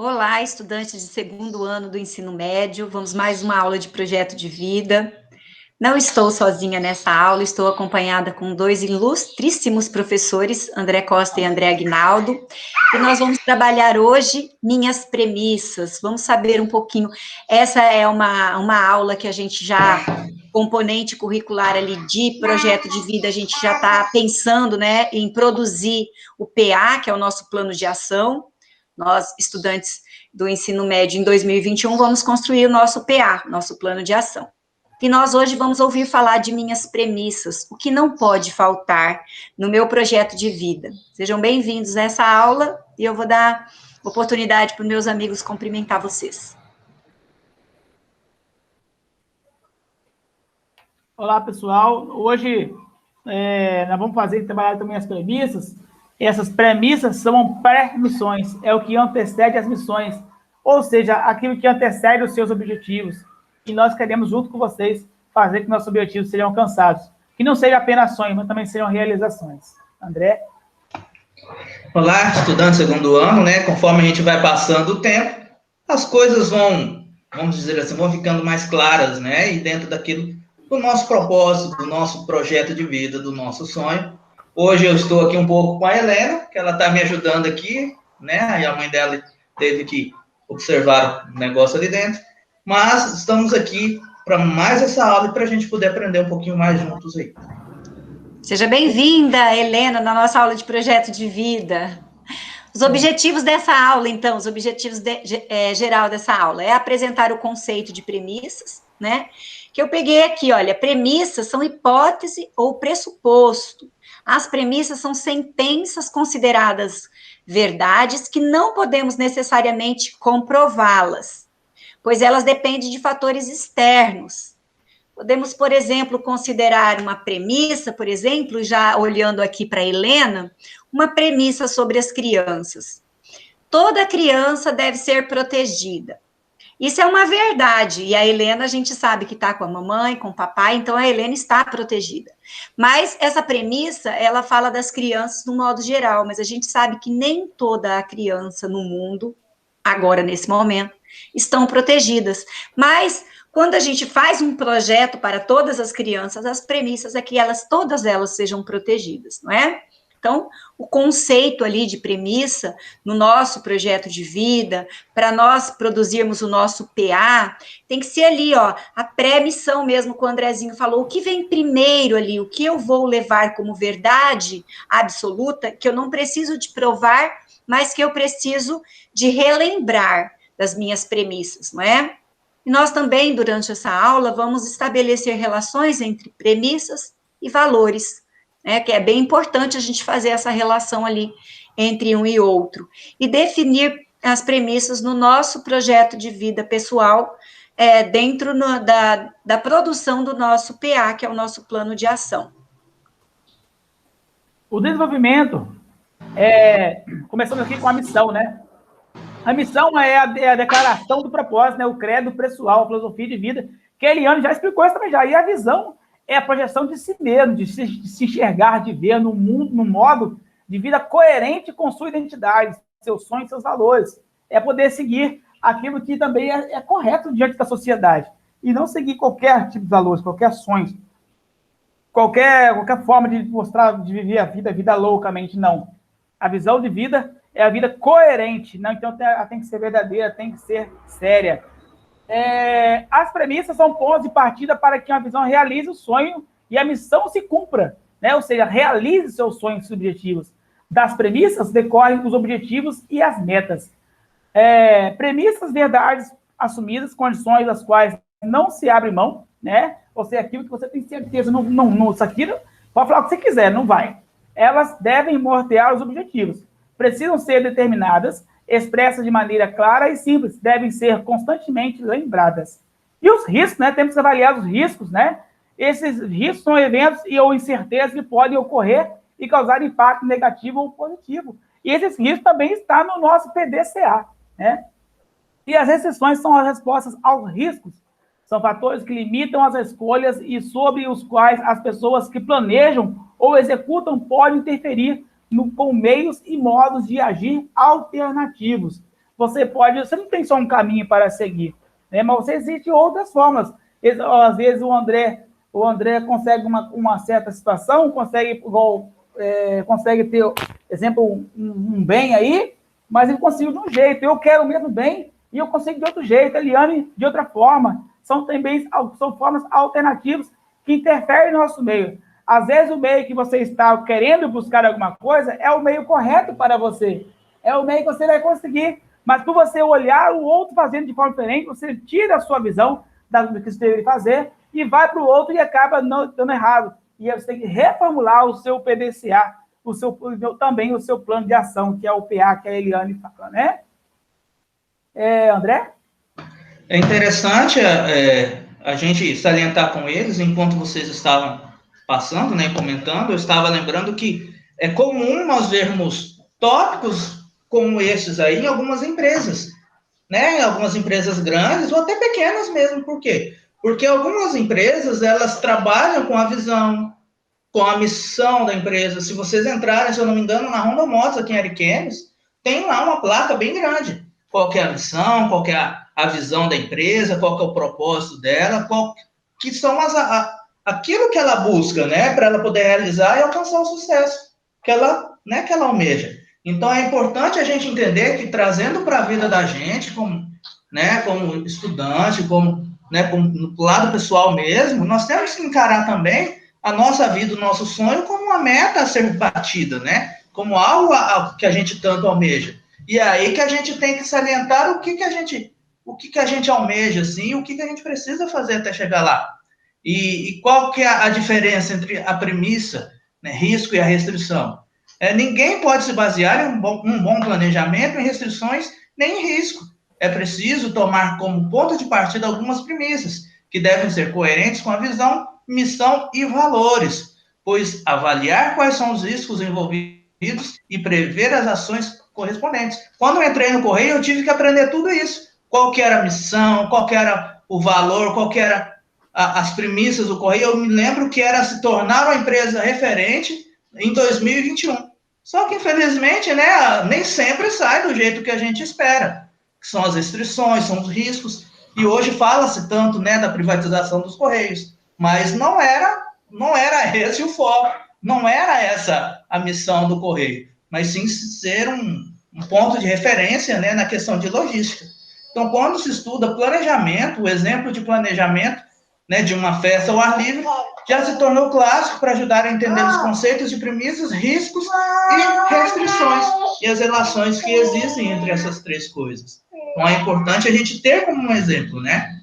Olá, estudantes de segundo ano do ensino médio. Vamos mais uma aula de projeto de vida. Não estou sozinha nessa aula, estou acompanhada com dois ilustríssimos professores, André Costa e André Aguinaldo, e nós vamos trabalhar hoje minhas premissas. Vamos saber um pouquinho. Essa é uma aula que a gente já, componente curricular ali de projeto de vida, a gente já está pensando, né, em produzir o PA, que é o nosso plano de ação. Nós, estudantes do ensino médio, em 2021, vamos construir o nosso PA, nosso plano de ação. E nós hoje vamos ouvir falar de minhas premissas, o que não pode faltar no meu projeto de vida. Sejam bem-vindos a essa aula e eu vou dar oportunidade para os meus amigos cumprimentar vocês. Olá, pessoal. Hoje nós vamos trabalhar também as premissas. Essas premissas são pré-missões, é o que antecede as missões, ou seja, aquilo que antecede os seus objetivos. E nós queremos, junto com vocês, fazer que nossos objetivos sejam alcançados. Que não sejam apenas sonhos, mas também sejam realizações. André? Olá, estudantes do segundo ano, né? Conforme a gente vai passando o tempo, as coisas vão, vamos dizer assim, vão ficando mais claras, né? E dentro daquilo, do nosso propósito, do nosso projeto de vida, do nosso sonho. Hoje eu estou aqui um pouco com a Helena, que ela está me ajudando aqui, né? E a mãe dela teve que observar o negócio ali dentro. Mas estamos aqui para mais essa aula e para a gente poder aprender um pouquinho mais juntos aí. Seja bem-vinda, Helena, na nossa aula de projeto de vida. Os objetivos dessa aula, então, os objetivos geral dessa aula é apresentar o conceito de premissas, né? Que eu peguei aqui, olha, premissas são hipótese ou pressuposto. As premissas são sentenças consideradas verdades que não podemos necessariamente comprová-las, pois elas dependem de fatores externos. Podemos, por exemplo, considerar uma premissa, por exemplo, já olhando aqui para a Helena, uma premissa sobre as crianças. Toda criança deve ser protegida. Isso é uma verdade, e a Helena, a gente sabe que está com a mamãe, com o papai, então a Helena está protegida. Mas essa premissa, ela fala das crianças no modo geral, mas a gente sabe que nem toda a criança no mundo, agora nesse momento, estão protegidas. Mas quando a gente faz um projeto para todas as crianças, as premissas é que todas elas sejam protegidas, não é? Então, o conceito ali de premissa no nosso projeto de vida, para nós produzirmos o nosso PA, tem que ser ali, ó, a pré-missão mesmo, que o Andrezinho falou, o que vem primeiro ali, o que eu vou levar como verdade absoluta, que eu não preciso de provar, mas que eu preciso de relembrar das minhas premissas, não é? E nós também, durante essa aula, vamos estabelecer relações entre premissas e valores, né, que é bem importante a gente fazer essa relação ali entre um e outro, e definir as premissas no nosso projeto de vida pessoal, dentro da produção do nosso PA, que é o nosso plano de ação. O desenvolvimento, começando aqui com a missão, né? A missão é a declaração do propósito, né? O credo pessoal, a filosofia de vida, que a Eliane já explicou isso também já. E a visão é a projeção de si mesmo, de se enxergar, de ver no mundo, no modo de vida coerente com sua identidade, seus sonhos, seus valores. É poder seguir aquilo que também é correto diante da sociedade. E não seguir qualquer tipo de valores, qualquer sonho, qualquer forma de mostrar, de viver a vida loucamente, não. A visão de vida é a vida coerente, não? Então ela tem que ser verdadeira, tem que ser séria. As premissas são pontos de partida para que uma visão realize o sonho e a missão se cumpra, né? Ou seja, realize seus sonhos e objetivos. Das premissas decorrem os objetivos e as metas. Premissas, verdades assumidas, condições das quais não se abre mão, né? Ou seja, aquilo que você tem certeza, isso aqui, pode falar o que você quiser, não vai. Elas devem nortear os objetivos. Precisam ser determinadas, expressas de maneira clara e simples, devem ser constantemente lembradas. E os riscos, né? Temos que avaliar os riscos, né? Esses riscos são eventos ou incertezas que podem ocorrer e causar impacto negativo ou positivo. E esses riscos também estão no nosso PDCA, né? E as restrições são as respostas aos riscos. São fatores que limitam as escolhas e sobre os quais as pessoas que planejam ou executam podem interferir com meios e modos de agir alternativos. você não tem só um caminho para seguir, né? Mas existem outras formas. Às vezes o André consegue uma certa situação, consegue ter, exemplo, um bem aí, mas ele conseguiu de um jeito. Eu quero o mesmo bem e eu consigo de outro jeito, a Eliane de outra forma. São formas alternativas que interferem no nosso meio. Às vezes o meio que você está querendo buscar alguma coisa é o meio correto para você. É o meio que você vai conseguir. Mas por você olhar o outro fazendo de forma diferente, você tira a sua visão do que você deveria fazer e vai para o outro e acaba dando errado. E aí você tem que reformular o seu PDCA, também o seu plano de ação, que é o PA, que a Eliane fala, né? André? É interessante a gente salientar com eles, enquanto vocês estavam passando, né, comentando, eu estava lembrando que é comum nós vermos tópicos como esses aí em algumas empresas, né, em algumas empresas grandes ou até pequenas mesmo. Por quê? Porque algumas empresas, elas trabalham com a visão, com a missão da empresa. Se vocês entrarem, se eu não me engano, na Honda Motos aqui em Ariquemes, tem lá uma placa bem grande. Qual que é a missão, qual que é a visão da empresa, qual que é o propósito dela, que são aquilo que ela busca, né, para ela poder realizar e alcançar o sucesso que ela almeja. Então, é importante a gente entender que, trazendo para a vida da gente, como estudante, como no lado pessoal mesmo, nós temos que encarar também a nossa vida, o nosso sonho, como uma meta a ser batida, né? Como algo que a gente tanto almeja. E é aí que a gente tem que salientar o que a gente almeja, assim, o que a gente precisa fazer até chegar lá. E qual que é a diferença entre a premissa, né, risco e a restrição? Ninguém pode se basear em um bom planejamento em restrições nem em risco. É preciso tomar como ponto de partida algumas premissas, que devem ser coerentes com a visão, missão e valores, pois avaliar quais são os riscos envolvidos e prever as ações correspondentes. Quando eu entrei no Correio, eu tive que aprender tudo isso. Qual que era a missão, qual que era o valor, qual que era as premissas do Correio. Eu me lembro que era se tornar uma empresa referente em 2021. Só que, infelizmente, né, nem sempre sai do jeito que a gente espera, que são as restrições, são os riscos, e hoje fala-se tanto, né, da privatização dos Correios, mas não era esse o foco, não era essa a missão do Correio, mas sim ser um ponto de referência, né, na questão de logística. Então, quando se estuda planejamento, o exemplo de planejamento, né, de uma festa ao ar livre, já se tornou clássico para ajudar a entender os conceitos de premissas, riscos e restrições, e as relações que existem entre essas três coisas. Então, é importante a gente ter como um exemplo, né?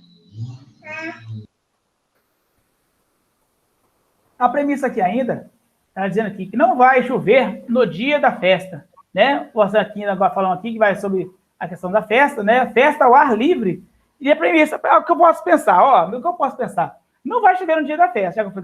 A premissa aqui ainda, está dizendo aqui que não vai chover no dia da festa, né? Você aqui agora falando aqui que vai sobre a questão da festa, né? Festa ao ar livre. E a premissa, o que eu posso pensar? O que eu posso pensar? Não vai chover no dia da festa. Já que eu fiz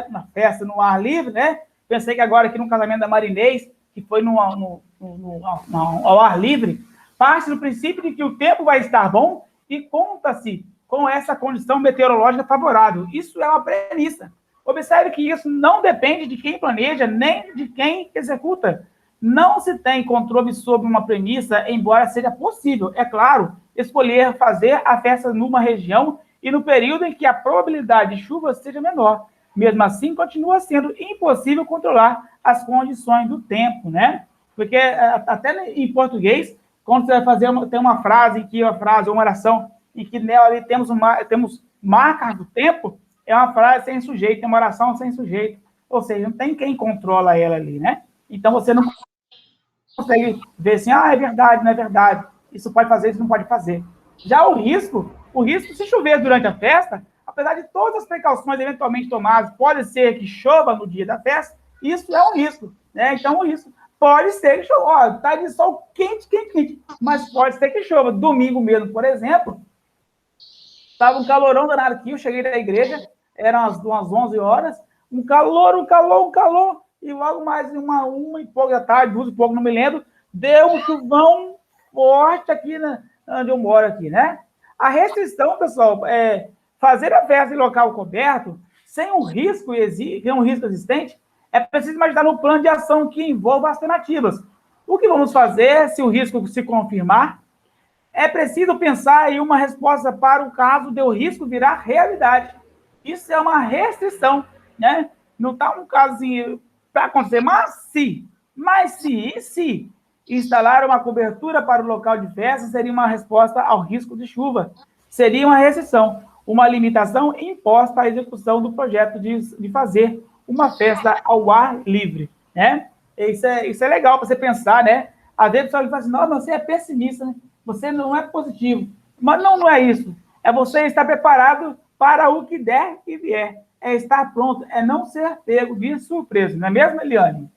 uma festa no ar livre, né? Pensei que agora aqui no casamento da Marinês, que foi ao ar livre, parte do princípio de que o tempo vai estar bom e conta-se com essa condição meteorológica favorável. Isso é uma premissa. Observe que isso não depende de quem planeja, nem de quem executa. Não se tem controle sobre uma premissa, embora seja possível, é claro, escolher fazer a festa numa região e no período em que a probabilidade de chuva seja menor. Mesmo assim, continua sendo impossível controlar as condições do tempo, né? Porque até em português, quando você vai fazer, tem uma frase, uma oração, em que nela ali temos marcas do tempo, é uma frase sem sujeito, é uma oração sem sujeito. Ou seja, não tem quem controla ela ali, né? Então, você não consegue ver assim, é verdade, não é verdade. Isso pode fazer, isso não pode fazer. Já o risco, se chover durante a festa, apesar de todas as precauções eventualmente tomadas, pode ser que chova no dia da festa, isso é um risco, né? Então, o risco pode ser que chova. Tá de sol quente, mas pode ser que chova. Domingo mesmo, por exemplo, estava um calorão danado aqui, eu cheguei da igreja, eram umas 11 horas, um calor, e logo mais uma e pouco da tarde, 2 e pouco, não me lembro, deu um chuvão forte aqui onde eu moro aqui, né? A restrição, pessoal, é fazer a festa em local coberto, sem um risco existente, é preciso imaginar no plano de ação que envolva alternativas. O que vamos fazer se o risco se confirmar? É preciso pensar em uma resposta para o caso de o risco virar realidade. Isso é uma restrição, né? Não está um caso assim para acontecer, mas se instalar uma cobertura para o local de festa seria uma resposta ao risco de chuva. Seria uma restrição, uma limitação imposta à execução do projeto de fazer uma festa ao ar livre, né? Isso é legal para você pensar, né? Às vezes o pessoal fala assim, não, você é pessimista, né? Você não é positivo. Mas não é isso. É você estar preparado para o que der e vier. É estar pronto, é não ser pego de surpresa. Não é mesmo, Eliane?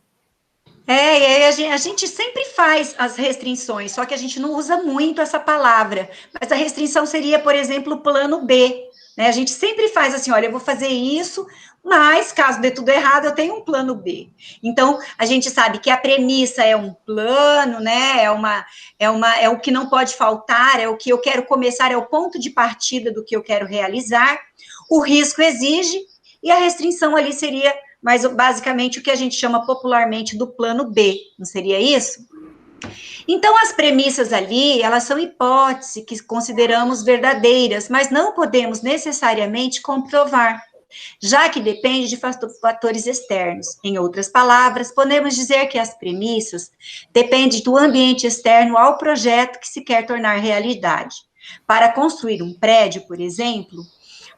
A gente sempre faz as restrições, só que a gente não usa muito essa palavra. Mas a restrição seria, por exemplo, o plano B. Né? A gente sempre faz assim, olha, eu vou fazer isso, mas caso dê tudo errado, eu tenho um plano B. Então, a gente sabe que a premissa é um plano, né? É o que não pode faltar, é o que eu quero começar, é o ponto de partida do que eu quero realizar. O risco exige, e a restrição ali seria, mas basicamente o que a gente chama popularmente do plano B, não seria isso? Então, as premissas ali, elas são hipóteses que consideramos verdadeiras, mas não podemos necessariamente comprovar, já que depende de fatores externos. Em outras palavras, podemos dizer que as premissas dependem do ambiente externo ao projeto que se quer tornar realidade. Para construir um prédio, por exemplo,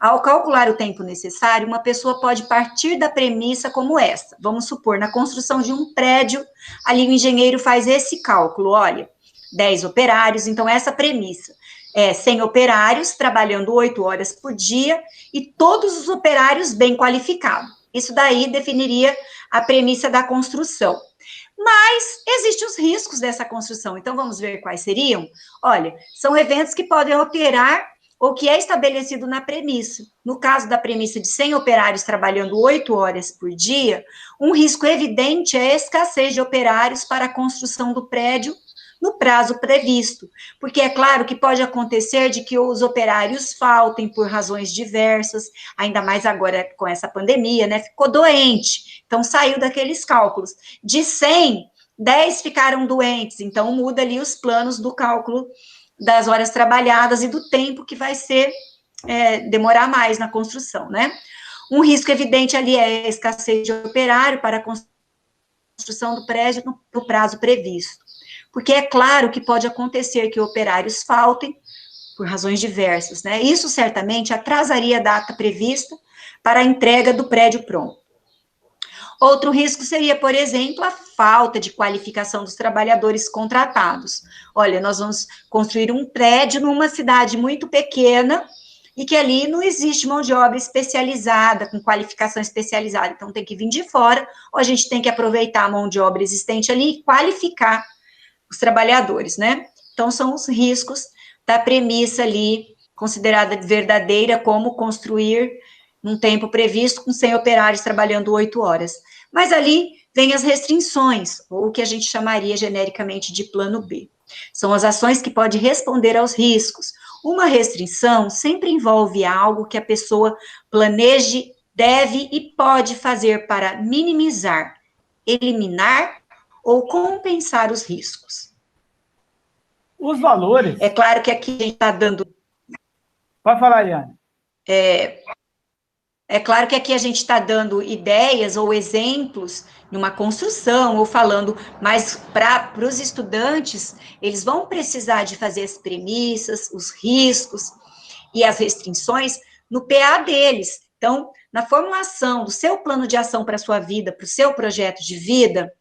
ao calcular o tempo necessário, uma pessoa pode partir da premissa como essa. Vamos supor, na construção de um prédio, ali o engenheiro faz esse cálculo, olha, 10 operários, então essa premissa é 100 operários trabalhando 8 horas por dia e todos os operários bem qualificados. Isso daí definiria a premissa da construção. Mas existem os riscos dessa construção, então vamos ver quais seriam? Olha, são eventos que podem operar ou que é estabelecido na premissa. No caso da premissa de 100 operários trabalhando 8 horas por dia, um risco evidente é a escassez de operários para a construção do prédio no prazo previsto, porque é claro que pode acontecer de que os operários faltem por razões diversas, ainda mais agora com essa pandemia, né, ficou doente, então saiu daqueles cálculos. De 100, 10 ficaram doentes, então muda ali os planos do cálculo das horas trabalhadas e do tempo que vai ser, demorar mais na construção, né? Um risco evidente ali é a escassez de operário para a construção do prédio no prazo previsto. Porque é claro que pode acontecer que operários faltem por razões diversas, né? Isso certamente atrasaria a data prevista para a entrega do prédio pronto. Outro risco seria, por exemplo, a falta de qualificação dos trabalhadores contratados. Olha, nós vamos construir um prédio numa cidade muito pequena e que ali não existe mão de obra especializada, com qualificação especializada. Então, tem que vir de fora, ou a gente tem que aproveitar a mão de obra existente ali e qualificar os trabalhadores, né? Então, são os riscos da premissa ali, considerada verdadeira, como construir num tempo previsto, com 100 operários trabalhando 8 horas. Mas ali vem as restrições, ou o que a gente chamaria genericamente de plano B. São as ações que podem responder aos riscos. Uma restrição sempre envolve algo que a pessoa planeje, deve e pode fazer para minimizar, eliminar ou compensar os riscos. Os valores... É claro que aqui a gente está dando... Pode falar, Eliane. É claro que aqui a gente está dando ideias ou exemplos numa construção, ou falando, mas para os estudantes, eles vão precisar de fazer as premissas, os riscos e as restrições no PA deles. Então, na formulação do seu plano de ação para a sua vida, para o seu projeto de vida,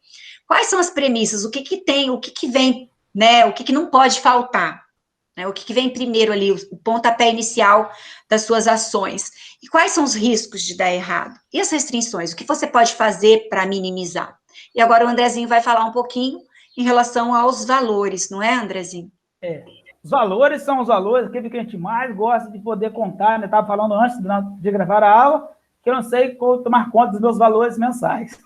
quais são as premissas, o que tem, o que vem, né, o que não pode faltar, né, o que vem primeiro ali, o pontapé inicial das suas ações. E quais são os riscos de dar errado? E as restrições? O que você pode fazer para minimizar? E agora o Andrezinho vai falar um pouquinho em relação aos valores, não é, Andrezinho? Os valores são os valores, aquilo que a gente mais gosta de poder contar, né? Eu estava falando antes de gravar a aula, que eu não sei como tomar conta dos meus valores mensais.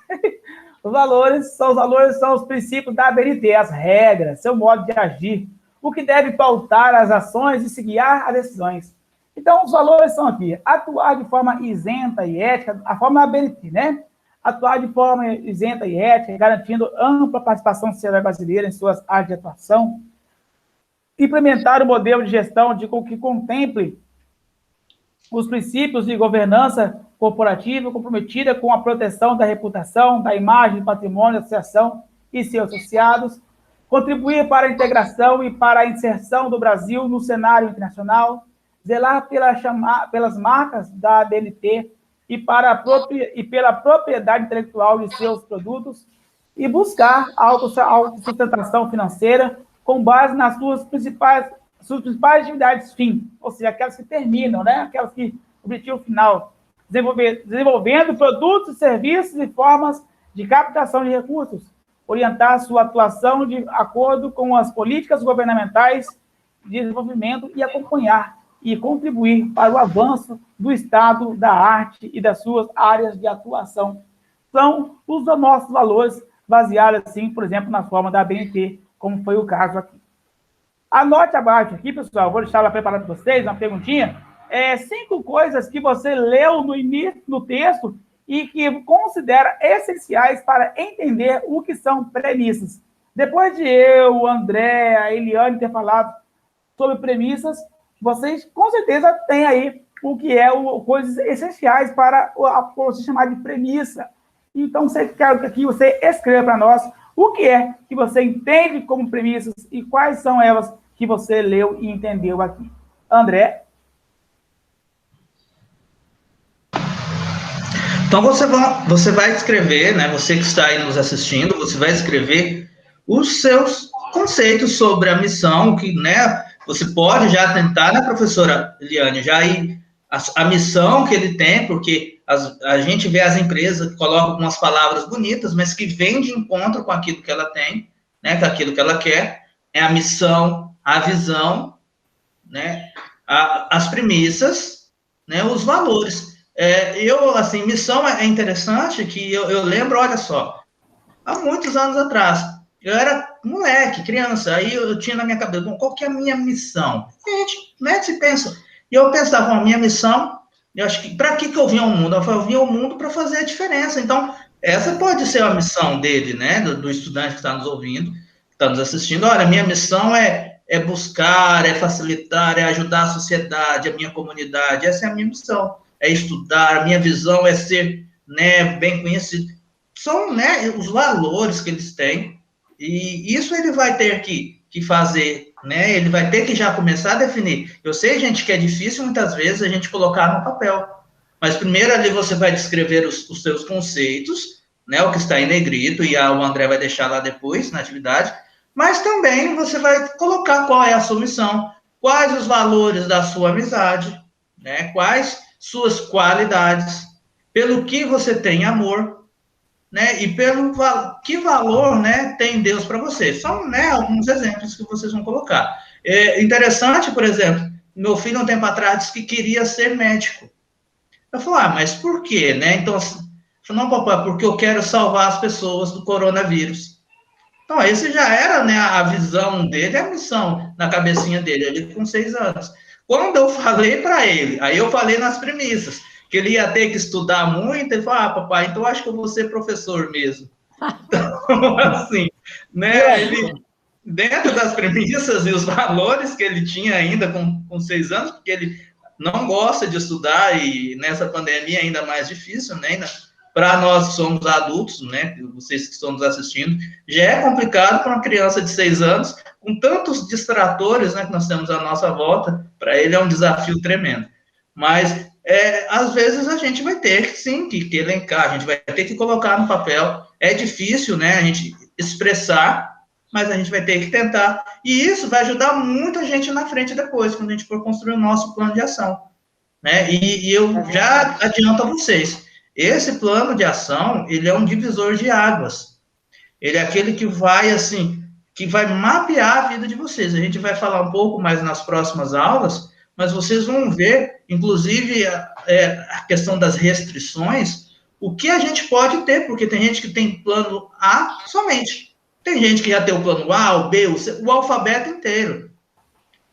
Os valores são os princípios da ABNT, as regras, seu modo de agir, o que deve pautar as ações e se guiar as decisões. Então, os valores são aqui, atuar de forma isenta e ética, a forma da ABNT, né? Atuar de forma isenta e ética, garantindo ampla participação da sociedade brasileira em suas áreas de atuação, implementar um modelo de gestão que contemple os princípios de governança corporativa comprometida com a proteção da reputação, da imagem e patrimônio da associação e seus associados, contribuir para a integração e para a inserção do Brasil no cenário internacional, zelar pelas marcas da ABNT e pela propriedade intelectual de seus produtos e buscar a autossustentação financeira com base nas suas principais atividades fim, ou seja, aquelas que terminam, né? Aquelas que objetivo final, desenvolvendo produtos, serviços e formas de captação de recursos, orientar sua atuação de acordo com as políticas governamentais de desenvolvimento e acompanhar e contribuir para o avanço do Estado, da arte e das suas áreas de atuação. São os nossos valores baseados, assim, por exemplo, na forma da ABNT, como foi o caso aqui. Anote abaixo aqui, pessoal, vou deixar ela preparada para vocês, uma perguntinha. 5 coisas que você leu no início do texto e que considera essenciais para entender o que são premissas. Depois de eu, o André, a Eliane ter falado sobre premissas, vocês com certeza têm aí o que é coisas essenciais para você chamar de premissa. Então, quero que aqui você escreva para nós o que é que você entende como premissas e quais são elas que você leu e entendeu aqui. André? Então, você vai escrever, né? Você que está aí nos assistindo, você vai escrever os seus conceitos sobre a missão, que, né? Você pode já tentar, né, professora Eliane, já ir a missão que ele tem, porque a gente vê as empresas que colocam umas palavras bonitas, mas que vêm de encontro com aquilo que ela tem, né, com aquilo que ela quer, é a missão, a visão, né, as premissas, né, os valores. Assim, missão é interessante, que eu lembro, olha só, há muitos anos atrás, eu era moleque, criança, aí eu tinha na minha cabeça, bom, qual que é a minha missão? E a gente, né, se pensa, e eu pensava, a minha missão, eu acho que, para que eu vim ao mundo? Eu vim ao mundo para fazer a diferença, então, essa pode ser a missão dele, né, do estudante que está nos ouvindo, que está nos assistindo, olha, a minha missão é buscar, é facilitar, é ajudar a sociedade, a minha comunidade, essa é a minha missão, é estudar, a minha visão é ser, né, bem conhecido, são, né, os valores que eles têm, e isso ele vai ter que fazer, né? Ele vai ter que já começar a definir. Eu sei, gente, que é difícil muitas vezes a gente colocar no papel, mas primeiro ali você vai descrever os seus conceitos, né? O que está em negrito, e o André vai deixar lá depois, na atividade, mas também você vai colocar qual é a sua missão, quais os valores da sua amizade, né? Quais suas qualidades, pelo que você tem amor, né, e pelo que valor, né, tem Deus para você. São, né, alguns exemplos que vocês vão colocar. É interessante, por exemplo, meu filho, um tempo atrás, disse que queria ser médico. Eu falei, mas por quê, né? Então, eu falei, não, papai, porque eu quero salvar as pessoas do coronavírus. Então, esse já era, né, a visão dele, a missão na cabecinha dele, ele com 6 anos. Quando eu falei para ele, aí eu falei nas premissas, que ele ia ter que estudar muito, ele falou, papai, então acho que eu vou ser professor mesmo. Então, assim, né, ele, dentro das premissas e os valores que ele tinha ainda com 6 anos, porque ele não gosta de estudar, e nessa pandemia é ainda mais difícil, né, para nós que somos adultos, né, vocês que estão nos assistindo, já é complicado para uma criança de 6 anos, com tantos distratores, né, que nós temos à nossa volta, para ele é um desafio tremendo. Mas às vezes a gente vai ter, sim, que elencar, a gente vai ter que colocar no papel. É difícil, né, a gente expressar, mas a gente vai ter que tentar. E isso vai ajudar muito a gente na frente depois, quando a gente for construir o nosso plano de ação, né? E eu já adianto a vocês, esse plano de ação, ele é um divisor de águas. Ele é aquele que vai, assim, que vai mapear a vida de vocês. A gente vai falar um pouco mais nas próximas aulas, mas vocês vão ver, inclusive, a questão das restrições, o que a gente pode ter, porque tem gente que tem plano A somente. Tem gente que já tem o plano A, o B, o C, o alfabeto inteiro.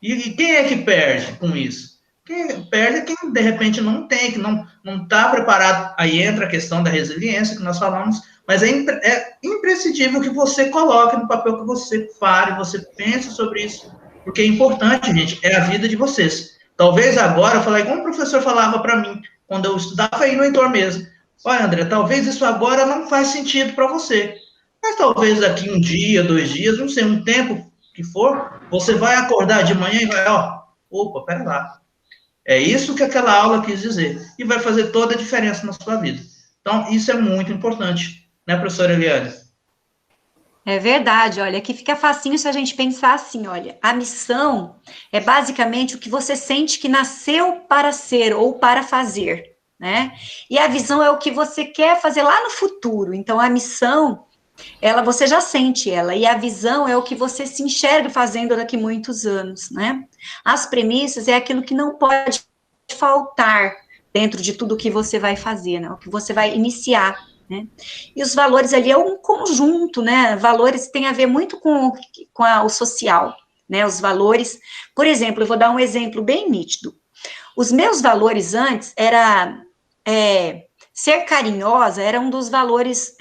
E quem é que perde com isso? Quem perde é quem, de repente, não tem, que não está preparado. Aí entra a questão da resiliência, que nós falamos, mas é imprescindível que você coloque no papel, que você fale, você pense sobre isso, Porque é importante, gente, é a vida de vocês. Talvez agora, eu falei, como o professor falava para mim, quando eu estudava aí no Heitor mesmo, olha, André, talvez isso agora não faz sentido para você, mas talvez daqui um dia, 2 dias, não sei, um tempo que for, você vai acordar de manhã e vai, ó, opa, pera lá, é isso que aquela aula quis dizer, e vai fazer toda a diferença na sua vida. Então, isso é muito importante, né, professora Eliane? É verdade, olha, aqui fica facinho se a gente pensar assim, olha, a missão é basicamente o que você sente que nasceu para ser ou para fazer, né? E a visão é o que você quer fazer lá no futuro. Então, a missão, ela você já sente ela, e a visão é o que você se enxerga fazendo daqui a muitos anos, né? As premissas é aquilo que não pode faltar dentro de tudo que você vai fazer, né? O que você vai iniciar. Né? E os valores ali é um conjunto, né? Valores tem a ver muito com o social, né? Os valores, por exemplo, eu vou dar um exemplo bem nítido. Os meus valores antes era ser carinhosa, era um dos valores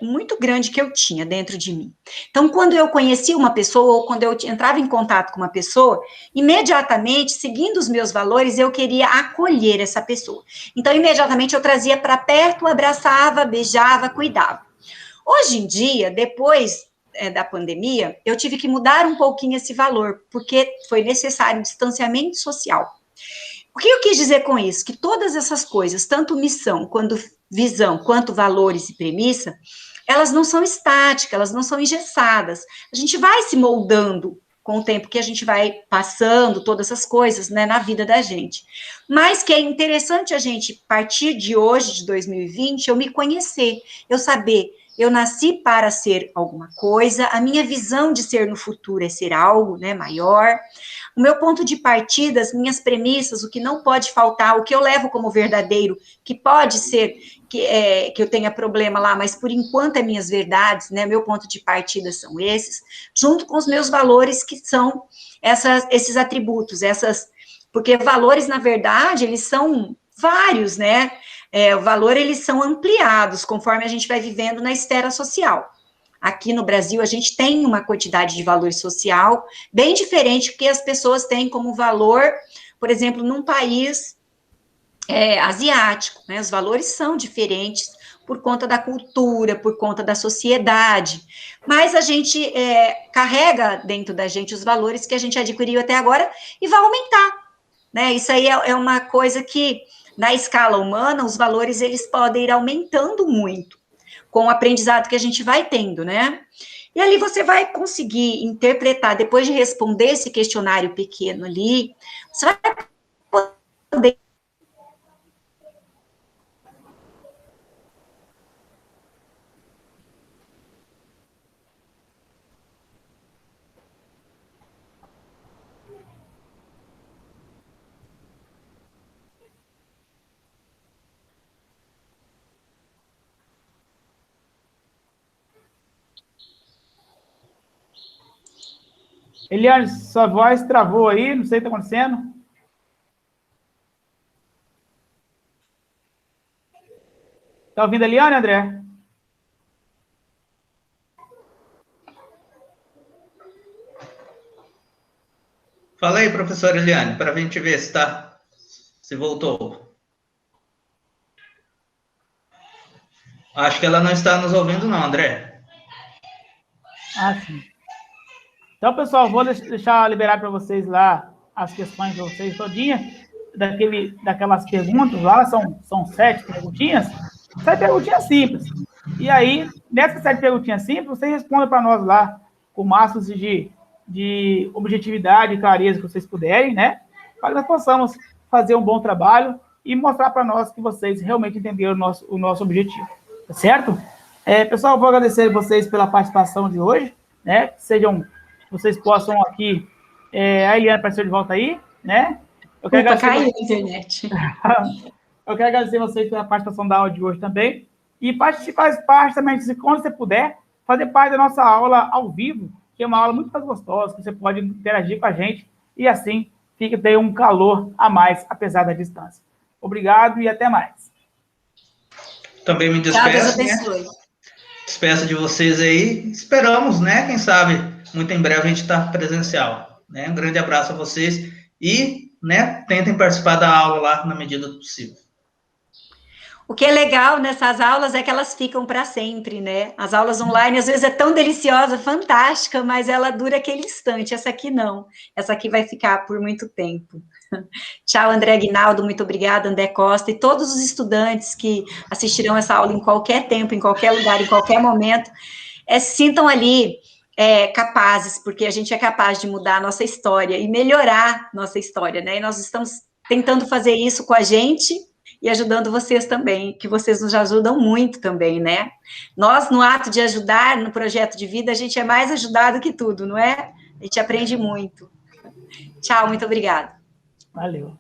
muito grande que eu tinha dentro de mim. Então, quando eu conhecia uma pessoa, ou quando eu entrava em contato com uma pessoa, imediatamente, seguindo os meus valores, eu queria acolher essa pessoa. Então, imediatamente eu trazia para perto, abraçava, beijava, cuidava. Hoje em dia, depois da pandemia, eu tive que mudar um pouquinho esse valor, porque foi necessário distanciamento social. O que eu quis dizer com isso? Que todas essas coisas, tanto missão, quanto visão, quanto valores e premissa, elas não são estáticas, elas não são engessadas. A gente vai se moldando com o tempo que a gente vai passando, todas essas coisas, né, na vida da gente. Mas que é interessante a gente, a partir de hoje, de 2020, eu me conhecer, eu saber, eu nasci para ser alguma coisa, a minha visão de ser no futuro é ser algo, né, maior. O meu ponto de partida, as minhas premissas, o que não pode faltar, o que eu levo como verdadeiro, que pode ser que eu tenha problema lá, mas por enquanto é minhas verdades, né? Meu ponto de partida são esses, junto com os meus valores, que são esses atributos, porque valores, na verdade, eles são vários, né? O valor, eles são ampliados conforme a gente vai vivendo na esfera social. Aqui no Brasil, a gente tem uma quantidade de valor social bem diferente do que as pessoas têm como valor, por exemplo, num país asiático, né? Os valores são diferentes por conta da cultura, por conta da sociedade, mas a gente carrega dentro da gente os valores que a gente adquiriu até agora e vai aumentar, né? Isso aí é uma coisa que, na escala humana, os valores, eles podem ir aumentando muito, com o aprendizado que a gente vai tendo, né? E ali você vai conseguir interpretar, depois de responder esse questionário pequeno ali, você vai poder. Eliane, sua voz travou aí, não sei o que está acontecendo. Está ouvindo a Eliane, André? Fala aí, professora Eliane, para a gente ver se voltou. Acho que ela não está nos ouvindo, não, André. Ah, sim. Então, pessoal, vou deixar liberar para vocês lá as questões para vocês todinha, daquelas perguntas lá, são 7 perguntinhas, 7 perguntinhas simples. E aí, nessas 7 perguntinhas simples, vocês respondem para nós lá, com o máximo de objetividade e clareza que vocês puderem, né? Para que nós possamos fazer um bom trabalho e mostrar para nós que vocês realmente entenderam o nosso objetivo. Tá certo? Pessoal, eu vou agradecer a vocês pela participação de hoje, né? Vocês possam aqui... a Eliane apareceu de volta aí, né? Eu quero caiu a internet. Eu quero agradecer a vocês pela participação da aula de hoje também. E faz parte também, quando você puder, fazer parte da nossa aula ao vivo, que é uma aula muito mais gostosa, que você pode interagir com a gente e assim ter um calor a mais, apesar da distância. Obrigado e até mais. Também me despeço, né? Despeço de vocês aí. Esperamos, né? Quem sabe, muito em breve a gente está presencial. né? Um grande abraço a vocês e, né, tentem participar da aula lá na medida do possível. O que é legal nessas aulas é que elas ficam para sempre, né? As aulas online, às vezes, é tão deliciosa, fantástica, mas ela dura aquele instante. Essa aqui não. Essa aqui vai ficar por muito tempo. Tchau, André Aguinaldo, muito obrigada, André Costa, e todos os estudantes que assistirão essa aula em qualquer tempo, em qualquer lugar, em qualquer momento, sintam ali capazes, porque a gente é capaz de mudar a nossa história e melhorar nossa história, né? E nós estamos tentando fazer isso com a gente e ajudando vocês também, que vocês nos ajudam muito também, né? Nós, no ato de ajudar no projeto de vida, a gente é mais ajudado que tudo, não é? A gente aprende muito. Tchau, muito obrigada. Valeu.